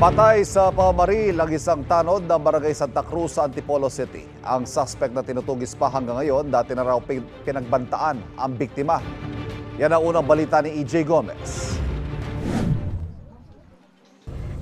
Patay sa pamamaril ang isang tanod ng Barangay Santa Cruz sa Antipolo City. Ang suspect na tinutugis pa hanggang ngayon, dati na raw pinagbantaan ang biktima. Yan ang unang balita ni EJ Gomez.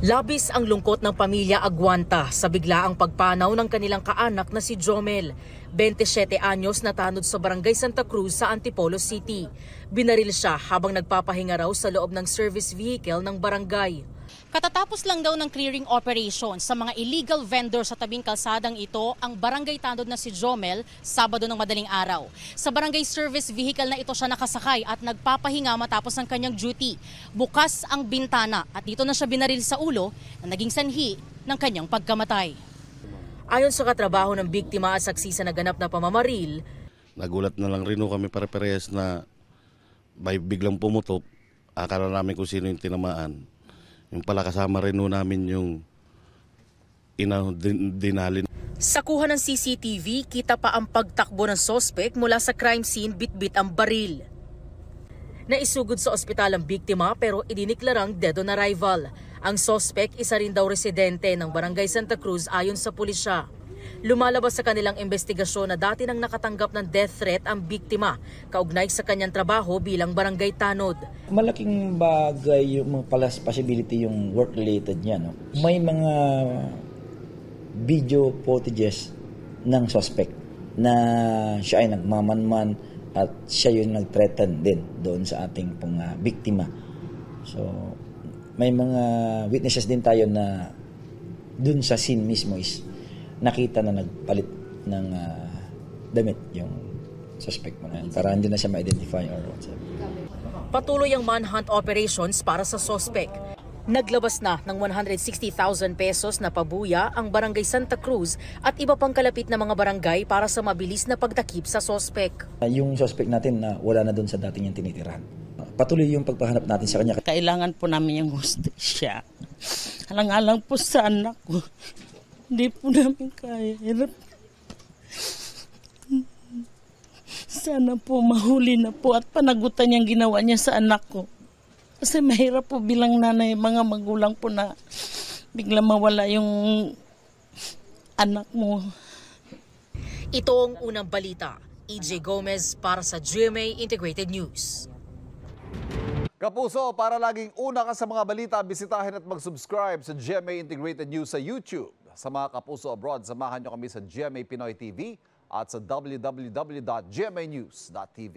Labis ang lungkot ng pamilya Aguanta sa biglaang pagpanaw ng kanilang kaanak na si Jomel, 27 anyos na tanod sa Barangay Santa Cruz sa Antipolo City. Binaril siya habang nagpapahinga raw sa loob ng service vehicle ng barangay. Katatapos lang daw ng clearing operation sa mga illegal vendor sa tabing kalsadang ito ang barangay tanod na si Jomel Sabado ng madaling araw. Sa barangay service vehicle na ito siya nakasakay at nagpapahinga matapos ang kanyang duty. Bukas ang bintana at dito na siya binaril sa ulo na naging sanhi ng kanyang pagkamatay. Ayon sa katrabaho ng biktima at saksi sa naganap na pamamaril, nagulat na lang rin kami pare-parehas na biglang pumutok. Akala namin kung sino yung tinamaan. Yung pala kasama rin namin yung dinalin. Sa kuha ng CCTV, kita pa ang pagtakbo ng sospek mula sa crime scene bitbit ang baril. Naisugod sa ospital ang biktima pero idiniklarang dead on arrival. Ang sospek isa rin daw residente ng Barangay Santa Cruz ayon sa pulisya. Lumalabas sa kanilang investigasyon na dati nang nakatanggap ng death threat ang biktima, kaugnay sa kanyang trabaho bilang barangay tanod. Malaking bagay yung possibility yung work-related niya. No? May mga video footages ng suspect na siya ay nagmamanman at siya yung nag-threaten din doon sa ating biktima. So, may mga witnesses din tayo na doon sa scene mismo is nakita na nagpalit ng damit yung suspect mo na para hindi na siya ma-identify or whatever. Patuloy ang manhunt operations para sa suspect. Naglabas na ng 160,000 pesos na pabuya ang Barangay Santa Cruz at iba pang kalapit na mga barangay para sa mabilis na pagtakip sa suspect. Yung suspect natin na wala na doon sa dating niyang tinitirahan. Patuloy yung pagpahanap natin sa kanya. Kailangan po namin yung hustisya. Alang-alang po sa anak ko. Hindi po namin kaya. Hirap. Sana po mahuli na po at panagutan niyang ginawa niya sa anak ko. Kasi mahirap po bilang nanay, mga magulang po na biglang mawala yung anak mo. Ito ang unang balita. EJ Gomez para sa GMA Integrated News. Kapuso, para laging una ka sa mga balita, bisitahin at mag-subscribe sa GMA Integrated News sa YouTube. Sa mga kapuso abroad, samahan nyo kami sa GMA Pinoy TV at sa www.gmanews.tv.